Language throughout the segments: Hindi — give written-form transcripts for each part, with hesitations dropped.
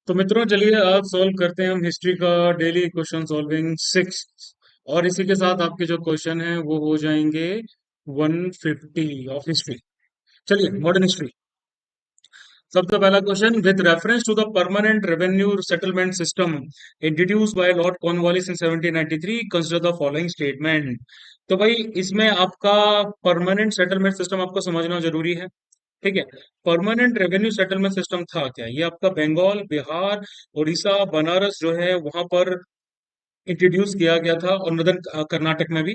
तो मित्रों चलिए आज सॉल्व करते हैं हम हिस्ट्री का डेली क्वेश्चन सॉल्विंग 6। और इसी के साथ आपके जो क्वेश्चन हैं वो हो जाएंगे 150 ऑफ हिस्ट्री। चलिए मॉडर्न हिस्ट्री। सबसे पहला question, with reference to the permanent revenue settlement system introduced by Lord Cornwallis in 1793 consider the following statement. तो भाई इसमें आपका परमानेंट सेटलमेंट सिस्टम आपको समझना जरूरी है। ठीक है। परमानेंट रेवेन्यू सेटलमेंट सिस्टम था क्या? ये आपका बंगाल, बिहार, उड़ीसा, बनारस जो है वहां पर इंट्रोड्यूस किया गया था, और नदन कर्नाटक में भी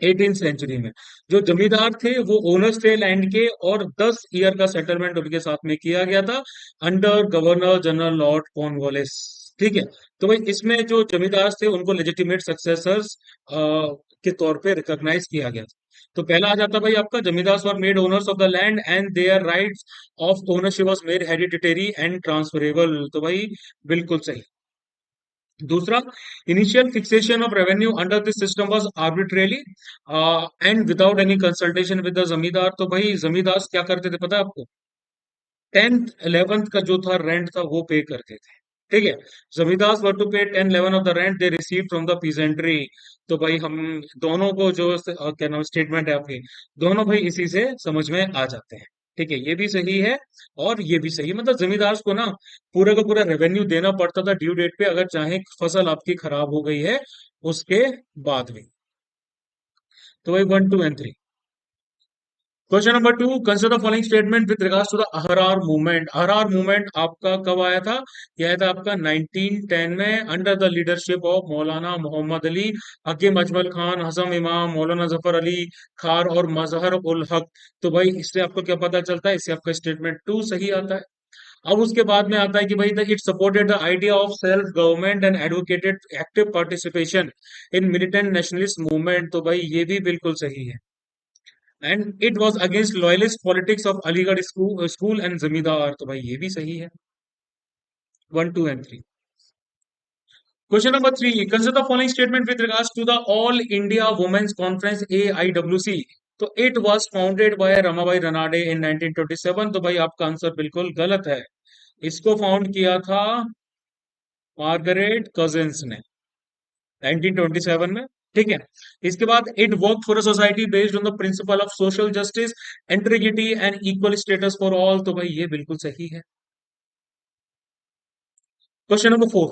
18th सेंचुरी में। जो जमींदार थे वो ओनर्स थे लैंड के, और 10 ईयर का सेटलमेंट उनके साथ में किया गया था under governor general Lord Cornwallis. ठीक है। तो भाई इसमें जो जमींदार थे उनको लेजिटिमेट सक्सेसर्स के तौर पे रिकॉग्नाइज किया गया था। तो पहला आ जाता भाई आपका, जमींदार were made owners of the land and their rights of ownership was made hereditary and transferable. तो भाई बिल्कुल सही। दूसरा, initial fixation of revenue under this system was arbitrary and without any consultation with the जमींदार। तो भाई जमींदार क्या करते थे पता है आपको? 10th 11th का जो था रेंट था वो पे करते थे। ठीक है। जमींदार वर टू पे 10 11 of the rent they receive from the peasantry. तो भाई हम दोनों को जो क्या नाम स्टेटमेंट है आपकी, दोनों भाई इसी से समझ में आ जाते हैं। ठीक है, ये भी सही है और ये भी सही है। मतलब जमींदार को ना पूरा का पूरा रेवेन्यू देना पड़ता था ड्यू डेट पे, अगर चाहे फसल आपकी खराब हो गई है उसके बाद भी। तो भाई 1 2 and 3। Question number 2, consider the following statement with regards to the Ahrar movement. Ahrar movement आपका कब आया था? यह आया था आपका 1910 में अंडर द लीडरशिप ऑफ मौलाना मोहम्मद अली, हकीम अजमल खान, हसन इमाम, मौलाना जफर अली खार और मजहर उल हक। तो भाई इससे आपको क्या पता चलता है? इससे आपका स्टेटमेंट 2 सही आता है। अब उसके बाद में आता है कि भाई it supported the idea of self government and advocated active participation in militant nationalist movement. तो भाई ये भी बिल्कुल सही है। And it was against loyalist politics of Aligarh school and zamindar. तो भाई ये भी सही है। 1 2 and 3। Question number 3, consider the following statement with regards to the all India women's conference AIWC। तो it was founded by Ramabai Ranade इन 1927। तो भाई आपका आंसर बिल्कुल गलत है। इसको फाउंड किया था मार्गरेट कजिन्स ने 1927 में। ठीक है। इसके बाद it work for a society based on the principle of social justice, integrity and equal status for all. तो भाई ये बिल्कुल सही है। Question number 4,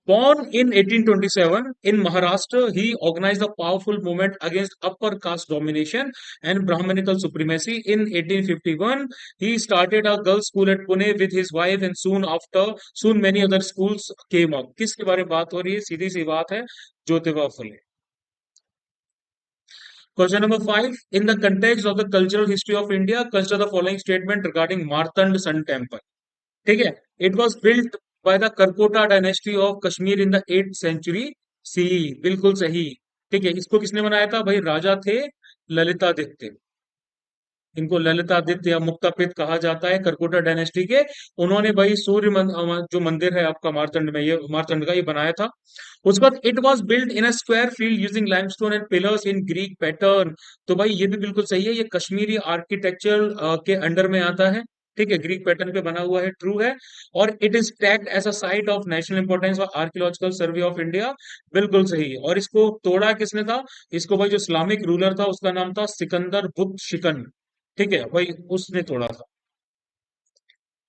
born in 1827 in Maharashtra, he organized a powerful movement against upper caste domination and Brahmanical supremacy. In 1851, he started a girls' school at Pune with his wife, and soon many other schools came up. किसके बारे में बात हो रही है? सीधी सी बात है, Jyotiba Phule. Question number 5. In the context of the cultural history of India, consider the following statement regarding Martand Sun Temple. ठीक है। It was built by the Karkota dynasty of Kashmir in the 8th century CE। बिल्कुल सही। ठीक है। इसको किसने बनाया था? भाई राजा थे ललितादित्य। इनको ललितादित्य या मुक्तापित कहा जाता है, करकोटा डायनेस्टी के। उन्होंने भाई जो मंदिर है आपका मार्तंड में, ये मार्तंड का ये बनाया था। उसके बाद it was built in a square field using limestone and pillars in Greek pattern. तो भाई ये भी बिल्कुल सही है, ये कश्मीरी आर्किटेक्चर के अंडर में आता है। ठीक है, ग्रीक पैटर्न पे बना हुआ है, ट्रू है। और it is tagged as a site of national importance और आर्कियोलॉजिकल सर्वे ऑफ इंडिया। बिल्कुल सही है। और इसको तोड़ा किसने था? इसको भाई जो इस्लामिक रूलर था उसका नाम था सिकंदर बुत शिकन। ठीक है भाई, उसने तोड़ा था।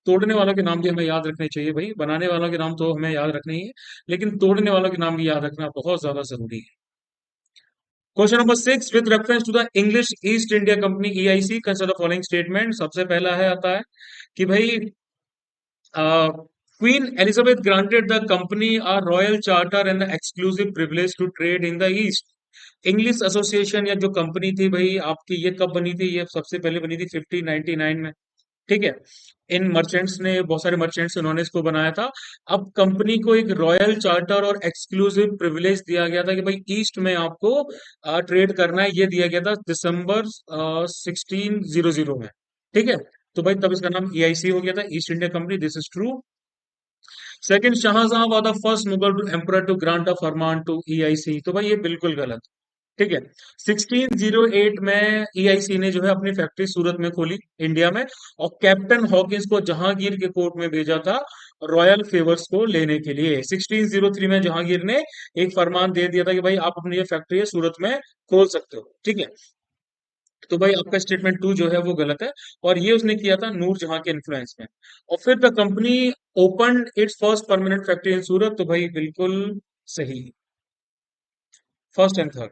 तोड़ने वालों के नाम भी हमें याद रखने चाहिए भाई, बनाने वालों के नाम तो हमें याद रखने ही है, लेकिन तोड़ने वालों के नाम भी याद रखना बहुत ज्यादा जरूरी है। Question number 6, with reference to the English East India Company EIC consider the following statement. सबसे पहला है आता है कि भाई Queen Elizabeth granted the company a royal charter and the exclusive privilege to trade in the east. English association या जो कंपनी थी भाई आपकी, ये कब बनी थी? ये सबसे पहले बनी थी 1599 में। ठीक है। इन मर्चेंट्स ने, बहुत सारे मर्चेंट्स उन्होंने इसको बनाया था। अब कंपनी को एक रॉयल चार्टर और एक्सक्लूसिव प्रिविलेज दिया गया था कि भाई ईस्ट में आपको ट्रेड करना है, ये दिया गया था दिसंबर 1600 में। ठीक है। तो भाई तब इसका नाम EIC हो गया था, East India Company. This is true. Second, Shahjahan was the first Mughal emperor to grant a farman to EIC। तो भाई ये बिल्कुल गलत। ठीक है। 1608 में EIC ने जो है अपनी फैक्ट्री सूरत में खोली, इंडिया में। और कैप्टन हॉकिंस को जहांगीर के कोर्ट में भेजा था। रॉयल फेवर्स को लेने के लिए 1603 में जहांगीर ने एक फरमान दे दिया था कि भाई आप अपनी ये फैक्ट्री है सूरत में खोल सकते हो, ठीक है। तो भाई आपका स्टेटमेंट टू जो है वो गलत है, और ये उसने किया था नूर जहां के इन्फ्लुएंस में। और फिर the company open its first permanent factory in Surat, तो भाई बिल्कुल सही, first and third.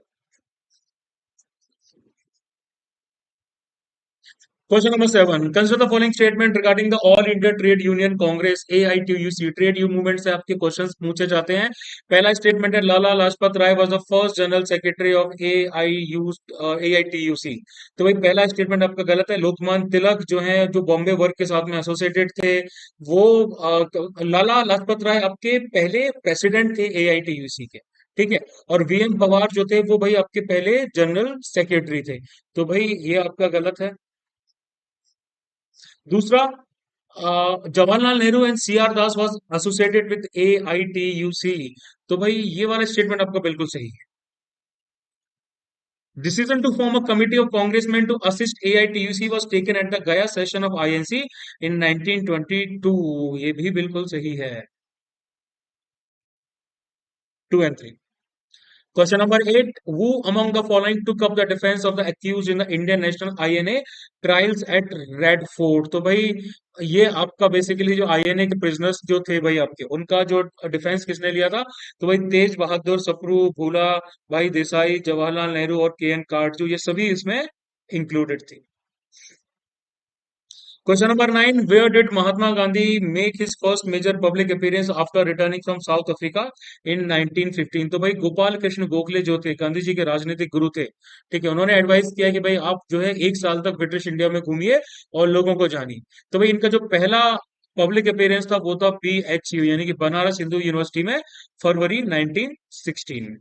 Question number seven. Consider the following statement regarding the All India Trade Union Congress AITUC. Trade union movement से आपके क्वेश्चंस पूछे जाते हैं। पहला स्टेटमेंट है Lala Lajpat Rai was the first general secretary of AITUC। तो भाई पहला स्टेटमेंट आपका गलत है। लोकमान्य तिलक जो है, जो बॉम्बे वर्क के साथ में एसोसिएटेड थे, वो लाला लाजपत राय आपके पहले प्रेसिडेंट थे AITUC के, ठीक है। और VM पवार जो थे वो भाई आपके पहले जनरल सेक्रेटरी थे। तो भाई ये आपका गलत है। दूसरा, Jawaharlal Nehru and CR Das was associated with AITUC। तो भाई ये वाला स्टेटमेंट आपका बिल्कुल सही है। Decision to form a committee of congressman to assist AITUC was taken at the Gaya session of INC in 1922। ये भी बिल्कुल सही है। 2 and 3। Question number 8. Who among the following took up the defense of the accused in the Indian National INA trials at Red Fort? तो भाई ये आपका बेसिकली जो INA के प्रिजनर्स जो थे भाई आपके, उनका जो डिफेंस किसने लिया था? तो भाई तेज बहादुर सप्रू, भूला भाई देसाई, जवाहरलाल नेहरू और KN काटजू, ये सभी इसमें इंक्लूडेड थी। Question number 9. Where did Mahatma Gandhi make his first major public appearance after returning from South Africa in 1915? तो भाई गोपाल कृष्ण गोखले जो थे गांधी जी के राजनीतिक गुरु थे, ठीक है, उन्होंने एडवाइस किया कि भाई आप जो है 1 साल तक ब्रिटिश इंडिया में घूमिए और लोगों को जानिए। तो भाई इनका जो पहला पब्लिक अपीयरेंस था वो था BHU यानी कि बनारस हिंदू यूनिवर्सिटी में, फरवरी 1916 में।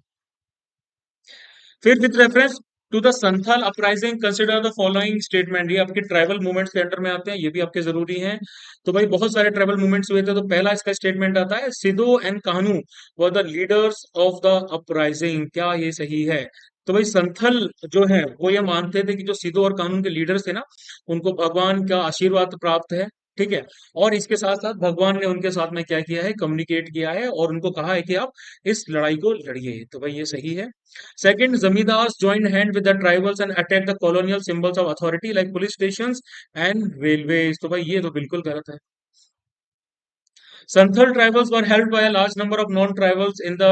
फिर with reference to the Santhal uprising consider the following statement. ये आपके ट्राइबल मूवमेंट्स के अंडर में आते हैं, ये भी आपके जरूरी हैं। तो भाई बहुत सारे ट्राइबल मूवमेंट्स हुए थे, तो पहला इसका स्टेटमेंट आता है Sidhu and Kanhu were the leaders of the uprising. क्या ये सही है? तो भाई संथल जो है वो ये मानते थे कि जो सिद्धू और कानून के लीडर्स थे ना, उनको भगवान का आशीर्वाद प्राप्त है, ठीक है। और इसके साथ साथ भगवान ने उनके साथ में क्या किया है, कम्युनिकेट किया है और उनको कहा है कि आप इस लड़ाई को लड़िए। तो भाई ये सही है। Second, Zamindars joined hand with the tribals and attacked the colonial symbols of authority like police stations and railways। तो भाई ये तो बिल्कुल गलत है। Santhal tribals were helped bye a large number of non tribals in the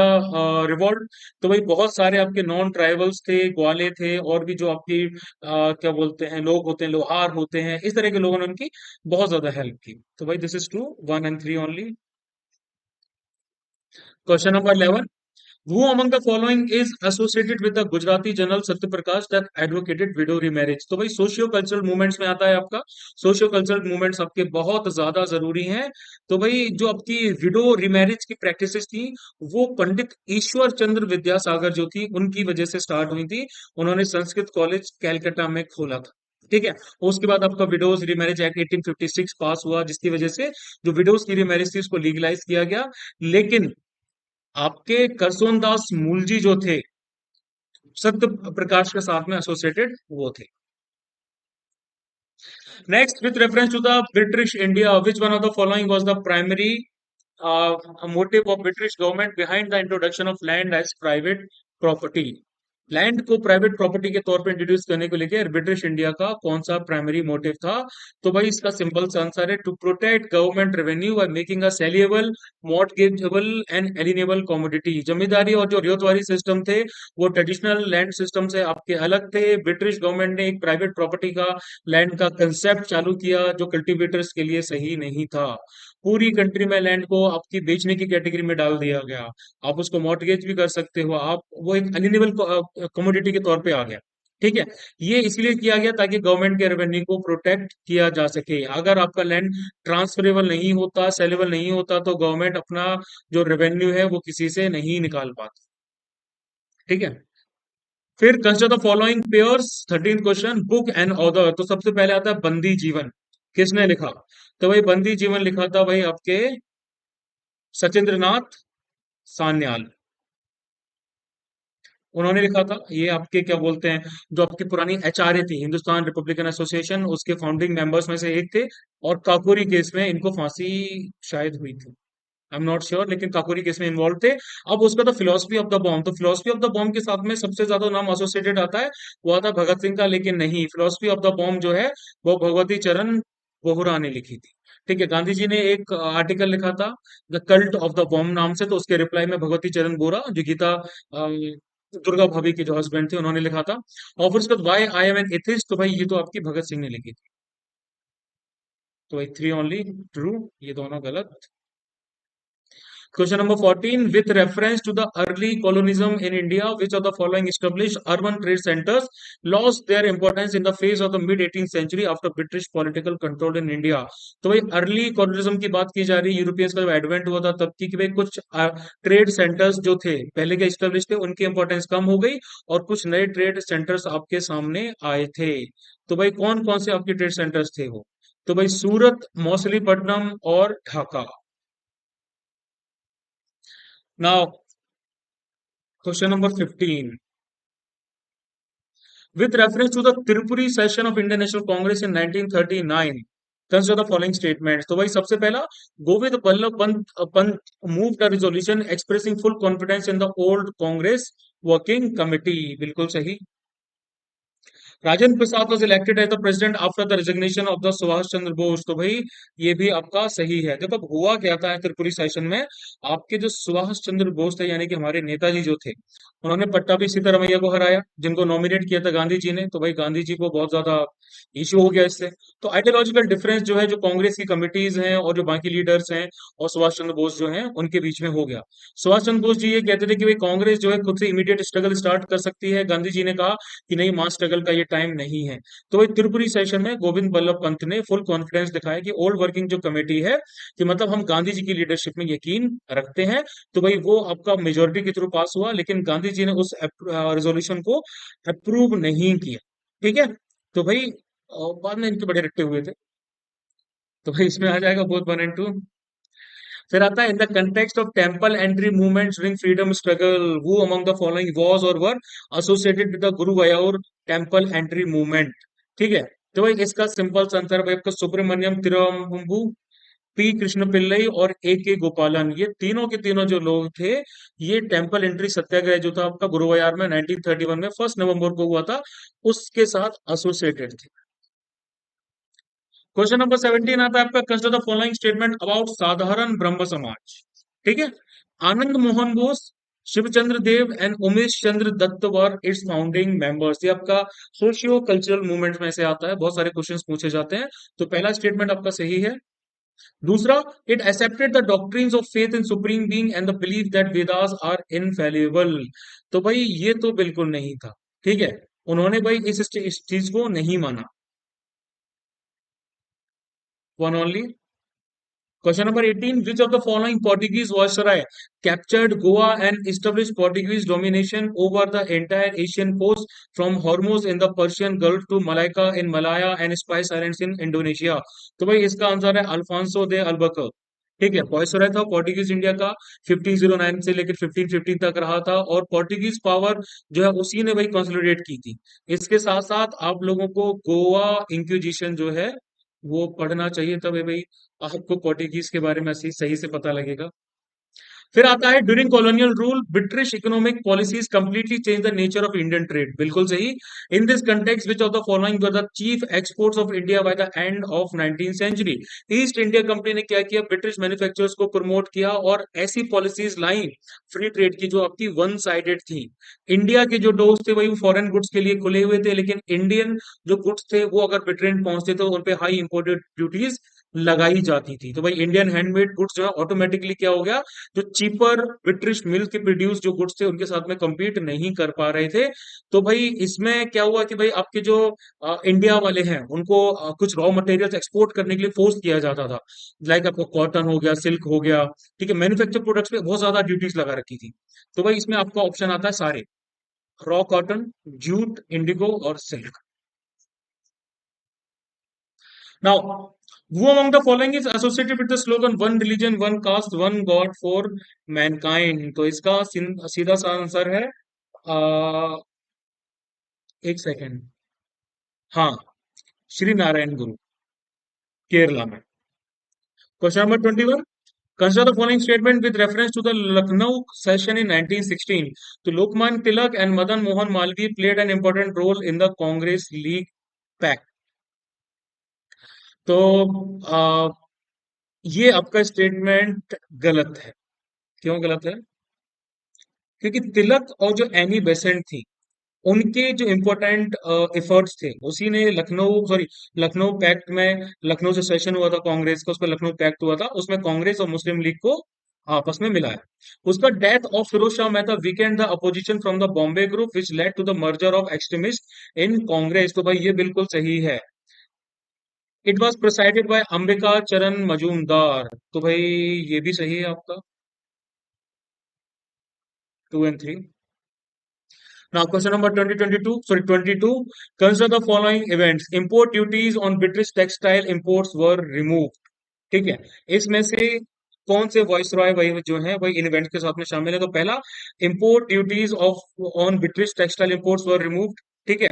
revolt. तो भाई बहुत सारे आपके नॉन ट्राइबल्स थे, ग्वाले थे, और भी जो आपकी क्या बोलते हैं लोग होते हैं, लोहार होते हैं, इस तरह के लोगों ने उनकी बहुत ज्यादा हेल्प की। तो भाई this is true, 1 and 3 only. Question number 11। Who among the following is associated with the Gujarati General Satya Prakash that advocated widow remarriage? तो भाई सोशियो कल्चरल मूवमेंट्स में आता है आपका। सोशियो कल्चरल मूवमेंट्स आपके बहुत ज्यादा जरूरी हैं। तो भाई जो आपकी विडो रिमैरिज की प्रैक्टिसेस थी, वो पंडित ईश्वर चंद्र विद्यासागर जो थी उनकी वजह से स्टार्ट हुई थी। उन्होंने संस्कृत कॉलेज कैलकाटा में खोला था, ठीक है। उसके बाद आपका विडोज रिमैरिज एक्ट 1856 पास हुआ, जिसकी वजह से जो विडोज की रिमैरिज थी उसको लीगलाइज किया गया। लेकिन आपके करसोनदास मूलजी जो थे सत्य प्रकाश के साथ में एसोसिएटेड वो थे। Next, with reference to the British India, which one of the following was the primary motive of British government behind the introduction of land as private property? Land को प्राइवेट प्रॉपर्टी के तौर पे इंट्रोड्यूस करने को लेकर ब्रिटिश इंडिया का कौन सा प्राइमरी मोटिव था? तो भाई इसका सिंपल सा आंसर है to protect government revenue by making a saleable, mortgageable and alienable commodity. Zamindari और जो रियोतवारी सिस्टम थे वो ट्रेडिशनल लैंड सिस्टम से आपके अलग थे। ब्रिटिश गवर्नमेंट ने एक प्राइवेट प्रॉपर्टी का, लैंड का कंसेप्ट चालू किया जो कल्टीवेटर्स के लिए सही नहीं था। पूरी कंट्री में लैंड को आपकी बेचने की कैटेगरी में डाल दिया गया। आप उसको मॉर्टगेज भी कर सकते हो, आप वो एक अलिनेबल कमोडिटी के तौर पे आ गया, ठीक है। ये इसलिए किया गया ताकि गवर्नमेंट के रेवेन्यू को प्रोटेक्ट किया जा सके। अगर आपका लैंड ट्रांसफरेबल नहीं होता, सेलेबल नहीं होता, तो गवर्नमेंट अपना जो रेवेन्यू है वो किसी से नहीं निकाल पाती, ठीक है। फिर consider the following pairs, 13th question, book and author. तो सबसे पहले आता है बंदी जीवन, किसने लिखा? तो भाई बंदी जीवन लिखा था भाई आपके सचिंद्र नाथ सान्याल। उन्होंने लिखा था। ये आपके क्या बोलते हैं, जो आपकी पुरानी एचआरए थी, हिंदुस्तान रिपब्लिकन एसोसिएशन, उसके फाउंडिंग मेंबर्स में से एक थे। और काकोरी केस में इनको फांसी शायद हुई थी, आई एम नॉट श्योर, लेकिन काकोरी केस में इन्वॉल्व थे। अब उसका था फिलोसफी ऑफ द बॉम्ब, तो फिलोसफी ऑफ द बॉम्ब के साथ में सबसे ज्यादा नाम एसोसिएटेड आता है, वो आता है भगत सिंह का, लेकिन नहीं, फिलोसफी ऑफ द बॉम्ब जो है वो भगवती चरण बोहरा ने लिखी थी। ठीक है, गांधी जी ने एक आर्टिकल लिखा था the cult of the bomb नाम से, तो उसके रिप्लाई में भगवती चरण बोहरा, जो गीता दुर्गा भाभी के जो हस्बैंड थे, उन्होंने लिखा था। और फिर उसके बाद why I am an atheist, तो भाई ये तो आपकी भगत सिंह ने लिखी थी। तो भाई थ्री ओनली ट्रू, ये दोनों गलत। Question number 14. With reference to the early colonialism in India, which of the following established urban trade centers lost their importance in the phase of the mid 18th century after British political control in India? तो भाई अर्ली कॉलोनिज्म की बात की जा रही है, यूरोपियंस का जब एडवेंट हुआ था तब की, कि भाई कुछ ट्रेड सेंटर्स जो थे पहले के स्टेब्लिश थे, उनकी इंपॉर्टेंस कम हो गई और कुछ नए ट्रेड सेंटर्स आपके सामने आए थे। तो भाई कौन कौन से आपके ट्रेड सेंटर्स थे वो? तो भाई सूरत, मौसलीपट्टनम और Dhaka. Now question number 15. With reference to the Tripuri session of Indian National Congress in 1939, consider the following statements. तो भाई सबसे पहला, Govind Ballabh Pant moved a resolution expressing full confidence in the old Congress working committee. बिल्कुल सही। Rajendra Prasad was elected as the president after the resignation of the Subhash Chandra Bose, तो भाई ये भी आपका सही है। देखो अब हुआ क्या था त्रिपुरी सेशन में, आपके जो सुभाष चंद्र बोस थे, यानी कि हमारे नेताजी जो थे, उन्होंने पट्टाभी सीतारमैया को हराया, जिनको नॉमिनेट किया था गांधी जी ने। तो भाई गांधी जी को बहुत ज्यादा इश्यू हो गया इससे। तो आइडियोलॉजिकल डिफरेंस जो है, जो कांग्रेस की कमिटीज हैं और जो बाकी लीडर्स हैं और सुभाष चंद्र बोस जो हैं, उनके बीच में हो गया। सुभाष चंद्र बोस जी ये कहते थे कि भाई कांग्रेस जो है खुद से इमीडिएट स्ट्रगल स्टार्ट कर सकती है, गांधी जी ने कहा कि नहीं, मास स्ट्रगल का ये टाइम नहीं है। तो भाई त्रिपुरी सेशन में गोविंद बल्लभ पंत ने फुल कॉन्फिडेंस दिखाया कि ओल्ड वर्किंग जो कमेटी है, कि मतलब हम गांधी जी की लीडरशिप में यकीन रखते हैं। तो भाई वो आपका मेजोरिटी के थ्रू पास हुआ, लेकिन गांधी जी ने उस रेजोल्यूशन को अप्रूव नहीं किया। ठीक है, तो भाई बाद में इनके बड़े रट्टे हुए थे। तो भाई इसमें आ जाएगा बोथ वन एंड टू। फिर आता है in the context of temple entry movement during freedom struggle, who among the following was और were associated with the Guruvayur temple entry movement. ठीक है, तो भाई इसका सिंपल सा आंसर भाई आपका सुब्रमण्यम तिरुवंबु, पी कृष्ण पिल्लई और ए के गोपालन, ये तीनों के तीनों जो लोग थे, ये टेम्पल एंट्री सत्याग्रह जो था आपका गुरुवायूर में 1931 में 1 नवंबर को हुआ था, उसके साथ एसोसिएटेड थे। क्वेश्चन नंबर 17 आता है आपका, consider the following statement about Sadharan Brahmo Samaj. ठीक है, Anand Mohan Bose, Shivchandra Dev and Umesh Chandra Dutta were its founding members. ये आपका सोशियो कल्चरल मूवमेंट में से आता है, बहुत सारे क्वेश्चंस पूछे जाते हैं। तो पहला स्टेटमेंट आपका सही है। दूसरा, it accepted the doctrines of faith in supreme being and the belief that Vedas are infallible. तो भाई ये तो बिल्कुल नहीं था। ठीक है, उन्होंने भाई इस चीज को नहीं माना। One only. Question number 18. Which of the following Portuguese viceroy captured Goa and established Portuguese domination over the entire Asian coast from Hormuz in the Persian Gulf to Malacca in Malaya and Spice Islands in Indonesia? तो भाई इसका आंसर है अल्फांसो दे अल्बकर। ठीक है, वायसरॉय था पोर्टुगीज इंडिया का, 1509 से लेकर 1515 तक रहा था, और पोर्टुगीज पावर जो है उसी ने भाई कंसोलिडेट की थी। इसके साथ साथ आप लोगों को गोवा इंक्विजिशन जो है वो पढ़ना चाहिए, तब है भाई आपको पोर्टुगीज के बारे में सही से पता लगेगा। फिर आता है during colonial rule British economic policies completely change the nature of Indian trade. बिल्कुल सही। In this context which of the following were the chief exports of India by the end of 19th century. East India Company ने क्या किया, ब्रिटिश मैन्युफैक्चरर्स को प्रमोट किया और ऐसी पॉलिसीज लाई फ्री ट्रेड की जो आपकी वन साइडेड थी। इंडिया के जो डोर्स थे वही फॉरेन गुड्स के लिए खुले हुए थे, लेकिन इंडियन जो गुड्स थे वो अगर ब्रिटेन पहुंचते थे उन पे हाई इंपोर्टेड ड्यूटीज लगाई जाती थी। तो भाई इंडियन हैंडमेड गुड्स जो है ऑटोमेटिकली क्या हो गया, जो चीपर ब्रिटिश मिल के प्रोड्यूस जो गुड्स थे उनके साथ में compete नहीं कर पा रहे थे। तो भाई इसमें क्या हुआ कि भाई आपके जो इंडिया वाले हैं उनको कुछ रॉ मटेरियल्स एक्सपोर्ट करने के लिए फोर्स किया जाता था। लाइक आपको कॉटन हो गया, सिल्क हो गया। ठीक है, मैन्युफैक्चर प्रोडक्ट्स पे बहुत ज्यादा ड्यूटीज लगा रखी थी। तो भाई इसमें आपका ऑप्शन आता है सारे, रॉ कॉटन, जूट, इंडिगो और silk. Now, who among the following is associated with the slogan "One religion, one caste, one God for mankind"? तो इसका सीधा सा आंसर है आ, एक सेकेंड। हाँ, श्री नारायण गुरु, केरला में। Question number 21, consider the following statement with reference to the Lucknow session in 1916. तो Lokmanya Tilak and Madan Mohan Malviya played an important role in the Congress League Pact. तो आ, ये आपका स्टेटमेंट गलत है। क्यों गलत है? क्योंकि तिलक और जो एनी बेसेंट थी, उनके जो इम्पोर्टेंट एफर्ट्स थे, उसी ने लखनऊ, सॉरी, लखनऊ पैक्ट में, लखनऊ से सेशन हुआ था कांग्रेस का, उसमें लखनऊ पैक्ट हुआ था, उसमें कांग्रेस और मुस्लिम लीग को आपस में मिलाया। उसका death of Firoz Shah Mehta weakened the opposition from the Bombay group which led to the merger of extremist in Congress. तो भाई ये बिल्कुल सही है। It was presided by Ambika Charan Majumdar. तो भाई ये भी सही है आपका। 2 and 3। Now, question number 2022, sorry, 22. Consider the following events. Import duties on British textile imports were removed. ठीक है। इसमें से कौन से वॉइस रॉय वही जो है वही इन इवेंट्स के साथ में शामिल है? तो पहला, import duties of on British textile imports were removed. ठीक है।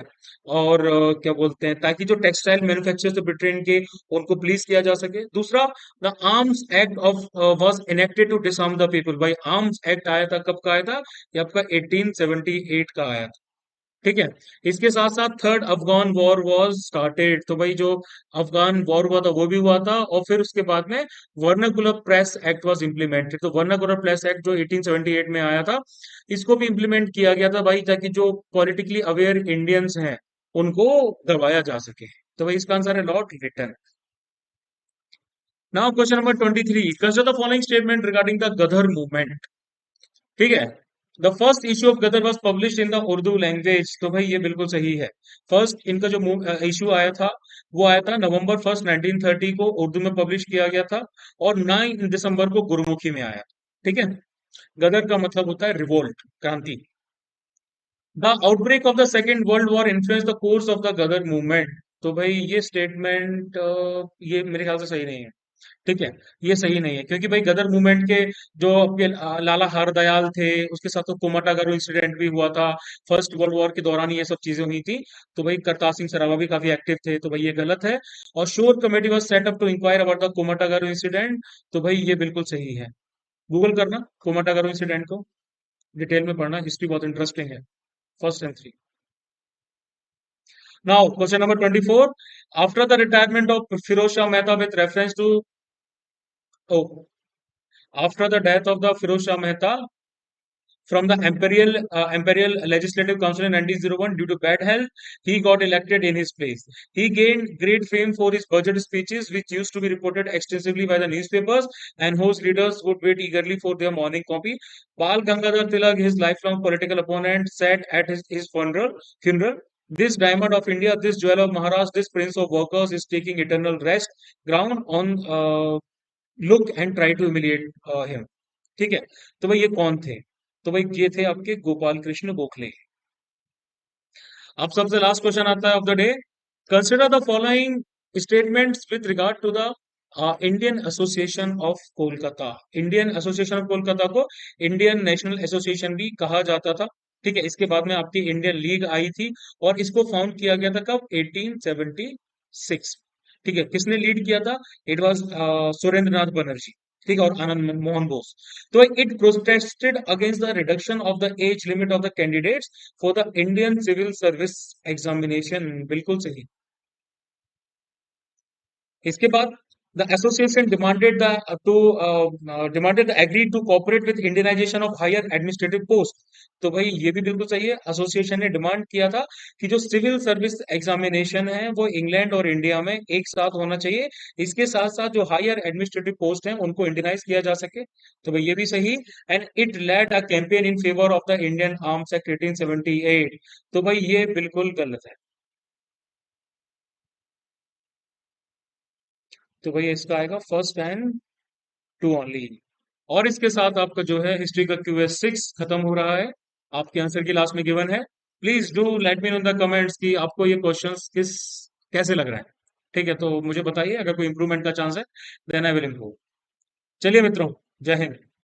और क्या बोलते हैं, ताकि जो टेक्सटाइल मैन्युफैक्चरर्स थे ब्रिटेन के, उनको प्लीज किया जा सके। दूसरा, the Arms Act of was enacted to disarm the people. भाई आर्म्स एक्ट आया था, कब का आया था? ये आपका 1878 का आया था। ठीक है। इसके साथ साथ third Afghan war was started. तो भाई जो अफगान वॉर हुआ था वो भी हुआ था, और फिर उसके बाद में vernacular press act was implemented. तो वर्नाकुलर प्रेस एक्ट जो 1878 में आया था, इसको भी इम्प्लीमेंट किया गया था भाई, ताकि जो पॉलिटिकली अवेयर इंडियंस हैं उनको दबाया जा सके। तो भाई इसका आंसर है Lord Lytton. Now question number 23, consider the following statement regarding the Ghadar movement. ठीक है। The first issue of Ghadar was publish in the Urdu language. तो भाई ये बिल्कुल सही है। फर्स्ट इनका जो इश्यू आया था, वो आया था November 1 1930 को, उर्दू में पब्लिश किया गया था, और 9 दिसंबर को गुरुमुखी में आया। ठीक है। गदर का मतलब होता है रिवोल्ट, क्रांति। The outbreak of the Second World War influence the course of the Ghadar movement. तो भाई ये स्टेटमेंट ये मेरे ख्याल से सही नहीं है। ठीक है। ये सही नहीं है, क्योंकि भाई गदर मूवमेंट के जो आपके लाला हरदयाल थे, उसके साथ तो कोमाटागारू इंसिडेंट भी हुआ था। फर्स्ट वर्ल्ड वॉर के दौरान ये सब चीजें हुई थी। तो भाई करतार सिंह सरावा भी काफी एक्टिव थे। तो भाई ये गलत है। और श्योर committee was set up to inquire about the Komagata Maru incident. तो भाई ये बिल्कुल सही है। गूगल करना कोमाटागारू इंसिडेंट को, डिटेल में पढ़ना, हिस्ट्री बहुत इंटरेस्टिंग है। First and three. Now question number 24, after the retirement of Firoz Shah Mehta with reference to, after the death of the Firoz Shah Mehta from the Imperial Legislative Council in 1901 due to bad health, he got elected in his place. He gained great fame for his budget speeches, which used to be reported extensively by the newspapers, and whose readers would wait eagerly for their morning copy. Bal Gangadhar Tilak, his lifelong political opponent, sat at his funeral. This diamond of India, this jewel of Maharashtra, this prince of workers is taking eternal rest. Ground on look and try to humiliate him. ठीक है। तो भाई ये कौन थे? तो भाई ये थे आपके गोपाल कृष्ण गोखले। अब सबसे लास्ट क्वेश्चन आता है of the day. Consider the following statements with regard to the Indian Association of Kolkata. Indian Association of Kolkata को इंडियन नेशनल एसोसिएशन भी कहा जाता था। ठीक है। इसके बाद में आपकी इंडियन लीग आई थी, और इसको फाउंड किया गया था कब? 1876। ठीक है। किसने लीड किया था? It was Surendra Nath Banerjee. ठीक है। और आनंद मोहन बोस। तो it protested against the reduction of the age limit of the candidates for the Indian civil service examination. बिल्कुल सही। इसके बाद the association demanded agree to cooperate with indianization of higher administrative post. तो भाई ये भी बिल्कुल सही है। एसोसिएशन ने डिमांड किया था कि जो सिविल सर्विस एग्जामिनेशन है वो इंग्लैंड और इंडिया में एक साथ होना चाहिए। इसके साथ साथ जो हायर एडमिनिस्ट्रेटिव पोस्ट है उनको इंडियनाइज किया जा सके। तो भाई ये भी सही। And it led a campaign in favour of the Indian Arms Act 1878। तो भाई ये बिल्कुल गलत है। तो भाई इसका आएगा फर्स्ट एंड टू ओनली। और इसके साथ आपका जो है हिस्ट्री का QS6 खत्म हो रहा है। आपके आंसर की लास्ट में गिवन है। Please do let me know in the comments कि आपको ये क्वेश्चंस कैसे लग रहा है। ठीक है। तो मुझे बताइए, अगर कोई इंप्रूवमेंट का चांस है, देन आई विल इम्प्रूव। चलिए मित्रों, जय हिंद।